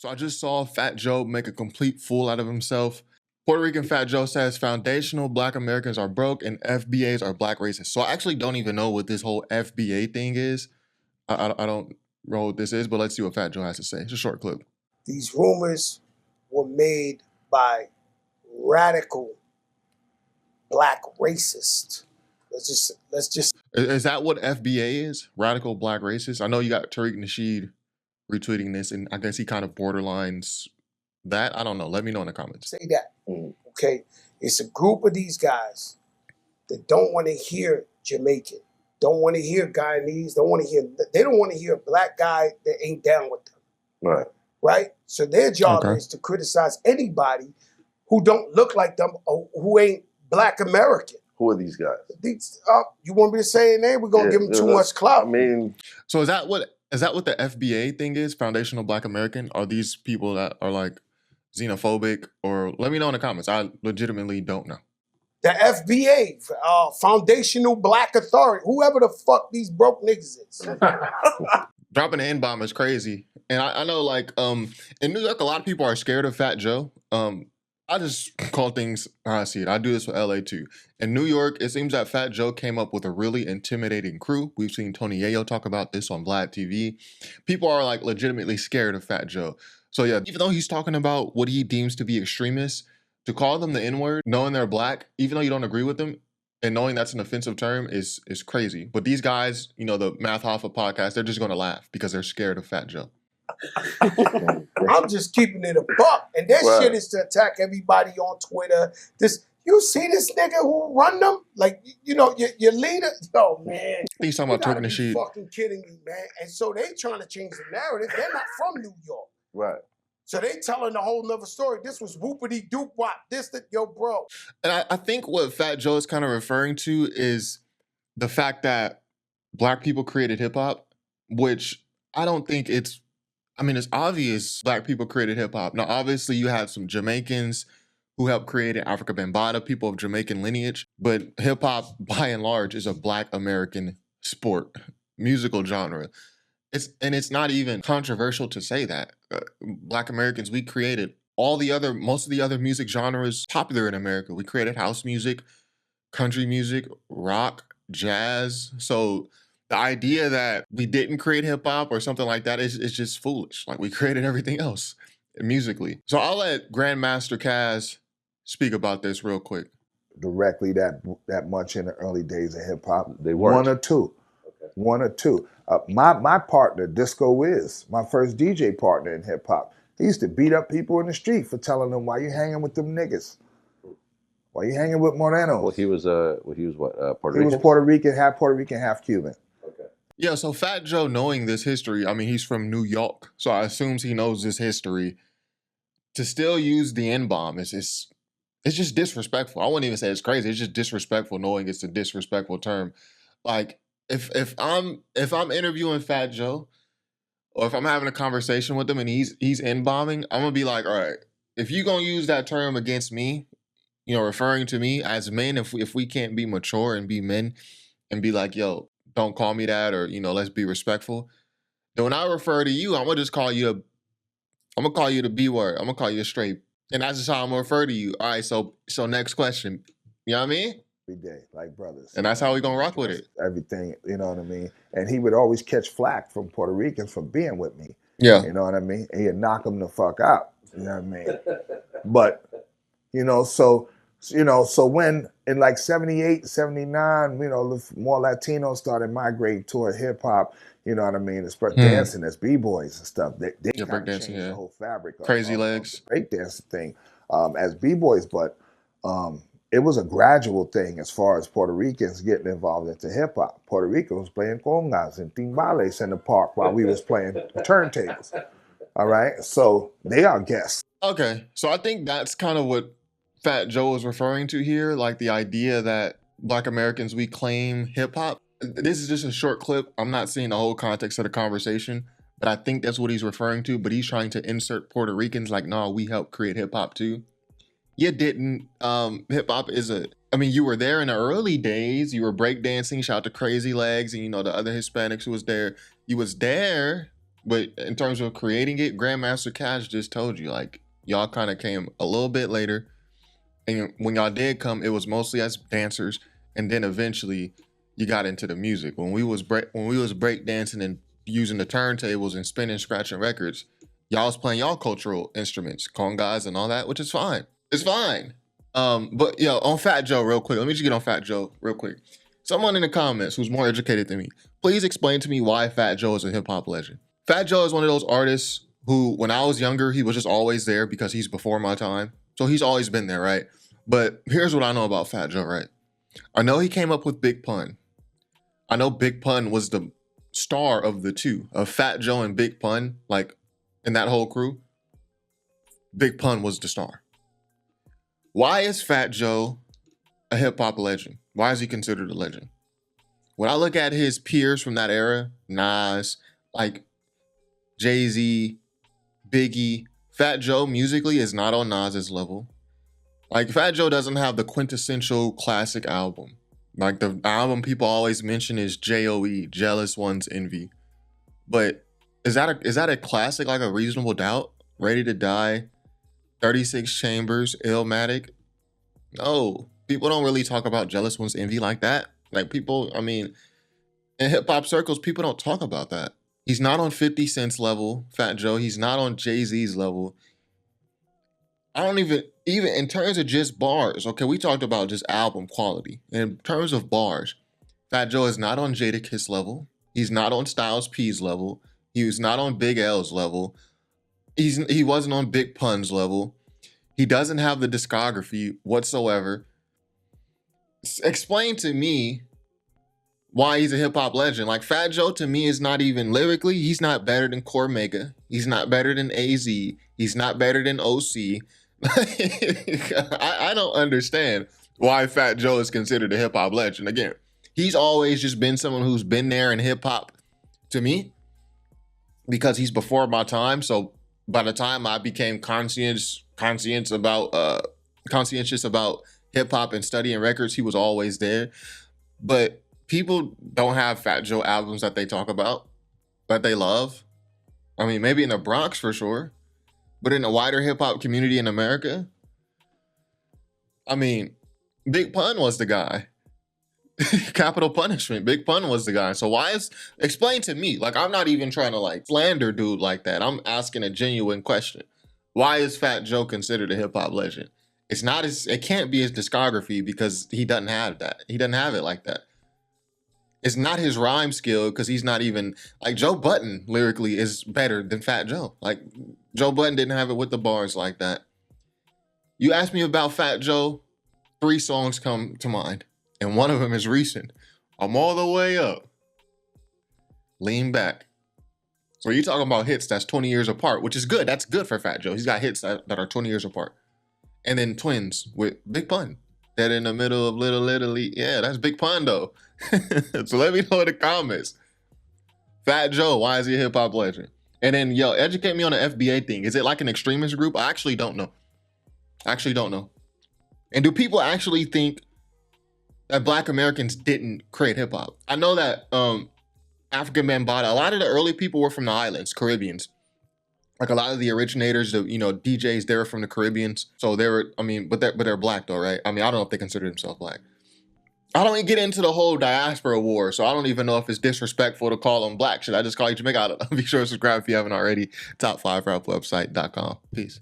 So I just saw Fat Joe make a complete fool out of himself. Puerto Rican Fat Joe says foundational Black Americans are broke and FBAs are Black racists. So I actually don't even know what this whole FBA thing is. I don't know what this is, but let's see what Fat Joe has to say. It's a short clip. These rumors were made by radical Black racists. Let's just. Is that what FBA is? Radical Black racists? I know you got Tariq Nasheed retweeting this, and I guess he kind of borderlines that. I don't know. Let me know in the comments. Say that. Okay? It's a group of these guys that don't want to hear Jamaican, don't want to hear Guyanese, they don't want to hear a Black guy that ain't down with them. Right. Right? So their job is to criticize anybody who don't look like them or who ain't Black American. Who are these guys? You want me to say a name? We're going to give them too much clout. I mean... So is that what the FBA thing is? Foundational Black American? Are these people that are like xenophobic? Or let me know in the comments. I legitimately don't know. The FBA, Foundational Black Authority, whoever the fuck these broke niggas is. Dropping an N-bomb is crazy. And I know like in New York, a lot of people are scared of Fat Joe. I just call things how I see it. I do this for LA too. In New York, it seems that Fat Joe came up with a really intimidating crew. We've seen Tony Yayo talk about this on Vlad TV. People are like legitimately scared of Fat Joe. So yeah, even though he's talking about what he deems to be extremists, to call them the N-word, knowing they're Black, even though you don't agree with them, and knowing that's an offensive term is crazy. But these guys, you know, the Math Hoffa podcast, they're just going to laugh because they're scared of Fat Joe. I'm just keeping it a buck. And that shit is to attack everybody on Twitter. You see this nigga who run them? Like, you know, your leader? Oh, man. He's talking about Tariq Nasheed. You're fucking kidding me, man. And so they trying to change the narrative. They're not from New York. Right. So they telling a whole nother story. This was whoopity doop wop. Yo, bro. And I think what Fat Joe is kind of referring to is the fact that Black people created hip hop, which I don't think it's obvious Black people created hip hop. Now, obviously, you have some Jamaicans who helped create Africa Bambaataa, people of Jamaican lineage, but hip hop, by and large, is a Black American sport, musical genre. It's not even controversial to say that. Black Americans, we created most of the other music genres popular in America. We created house music, country music, rock, jazz. So the idea that we didn't create hip hop or something like that is just foolish. Like, we created everything else musically. So I'll let Grandmaster Caz speak about this real quick. Directly that much in the early days of hip hop. They weren't. One or two. Okay. One or two. My partner, Disco Wiz, my first DJ partner in hip hop, he used to beat up people in the street for telling them, why you hanging with them niggas? Why you hanging with Moreno? Well, he was what, Puerto Rican? He was Puerto Rican, half Cuban. Okay. Yeah, so Fat Joe, knowing this history, I mean, he's from New York, so I assume he knows this history. To still use the N-bomb it's just disrespectful. I wouldn't even say it's crazy. It's just disrespectful, knowing it's a disrespectful term. Like, if I'm interviewing Fat Joe, or if I'm having a conversation with him and he's N-bombing, I'm gonna be like, all right, if you gonna use that term against me, you know, referring to me as men, if we can't be mature and be men and be like, yo, don't call me that, or, you know, let's be respectful. Then when I refer to you, I'm gonna call you the B word. I'm gonna call you a straight. And that's just how I'm gonna refer to you. All right, so next question. You know what I mean? Every day, like brothers. And that's how we gonna rock with it. Everything, you know what I mean? And he would always catch flack from Puerto Ricans for being with me. Yeah. You know what I mean? And he'd knock them the fuck out. You know what I mean? But, so when in like 78, 79, more Latinos started migrating toward hip hop, you know what I mean? It's dancing as B-boys and stuff. They kind of changed the whole fabric of Crazy Legs. The breakdancing thing as B-boys, but it was a gradual thing as far as Puerto Ricans getting involved into hip hop. Puerto Rico was playing congas and timbales in the park while we was playing turntables. All right, so they are guests. Okay, so I think that's kind of what Fat Joe is referring to here, like the idea that Black Americans, we claim hip hop. This is just a short clip. I'm not seeing the whole context of the conversation, but I think that's what he's referring to. But he's trying to insert Puerto Ricans like, no, we helped create hip hop too. You didn't. Hip hop is you were there in the early days. You were breakdancing. Shout out to Crazy Legs and, you know, the other Hispanics who was there. You was there, But in terms of creating it, Grandmaster Caz just told you, like, y'all kind of came a little bit later. And when y'all did come, it was mostly as dancers. And then eventually you got into the music. When we was break dancing and using the turntables and spinning, scratching records, y'all was playing y'all cultural instruments, congas and all that, which is fine. It's fine. But yo, on Fat Joe real quick. Let me just get on Fat Joe real quick. Someone in the comments who's more educated than me, please explain to me why Fat Joe is a hip hop legend. Fat Joe is one of those artists who, when I was younger, he was just always there because he's before my time. So he's always been there, right? But here's what I know about Fat Joe, right? I know he came up with Big Pun. I know Big Pun was the star of the two, of Fat Joe and Big Pun, like in that whole crew. Big Pun was the star. Why is Fat Joe a hip hop legend? Why is he considered a legend? When I look at his peers from that era, Nas, like Jay-Z, Biggie, Fat Joe musically is not on Nas's level. Like, Fat Joe doesn't have the quintessential classic album. Like, the album people always mention is J.O.E., Jealous One's Envy. But is that a classic, like a Reasonable Doubt, Ready to Die, 36 Chambers, Illmatic? No, people don't really talk about Jealous One's Envy like that. Like, people, I mean, in hip-hop circles, people don't talk about that. He's not on 50 Cent's level, Fat Joe. He's not on Jay-Z's level. I don't even in terms of just bars, okay, we talked about just album quality. In terms of bars, Fat Joe is not on Jadakiss level. He's not on Styles P's level. He was not on Big L's level. He wasn't on Big Pun's level. He doesn't have the discography whatsoever. Explain to me why he's a hip-hop legend. Like, Fat Joe to me is not even lyrically, he's not better than Cormega. He's not better than AZ. He's not better than OC. I don't understand why Fat Joe is considered a hip-hop legend. Again, he's always just been someone who's been there in hip-hop to me because he's before my time. So by the time I became conscientious about hip-hop and studying records, he was always there. But people don't have Fat Joe albums that they talk about, that they love. I mean, maybe in the Bronx for sure, but in the wider hip hop community in America, I mean, Big Pun was the guy. Capital Punishment, Big Pun was the guy. So explain to me, like, I'm not even trying to like slander dude like that. I'm asking a genuine question. Why is Fat Joe considered a hip hop legend? It can't be his discography because he doesn't have that. He doesn't have it like that. It's not his rhyme skill because he's not even, like, Joe Budden lyrically is better than Fat Joe. Like, Joe Budden didn't have it with the bars like that. You ask me about Fat Joe, 3 songs come to mind. And one of them is recent. I'm All the Way Up. Lean Back. So you're talking about hits that's 20 years apart, which is good. That's good for Fat Joe. He's got hits that are 20 years apart. And then Twins with Big Pun. That in the middle of Little Italy. Yeah, that's Big Pun though. So let me know in the comments. Fat Joe, why is he a hip hop legend? And then, yo, educate me on the FBA thing. Is it like an extremist group? I actually don't know. And do people actually think that Black Americans didn't create hip hop? I know that African Bambaataa, a lot of the early people were from the islands, Caribbeans. Like a lot of the originators, the DJs, they were from the Caribbeans. So they were, I mean, but they're Black though, right? I mean, I don't know if they consider themselves Black. I don't even get into the whole diaspora war, so I don't even know if it's disrespectful to call them Black. Should I just call you Jamaica? I don't know. Be sure to subscribe if you haven't already. Top5rapwebsite.com. Peace.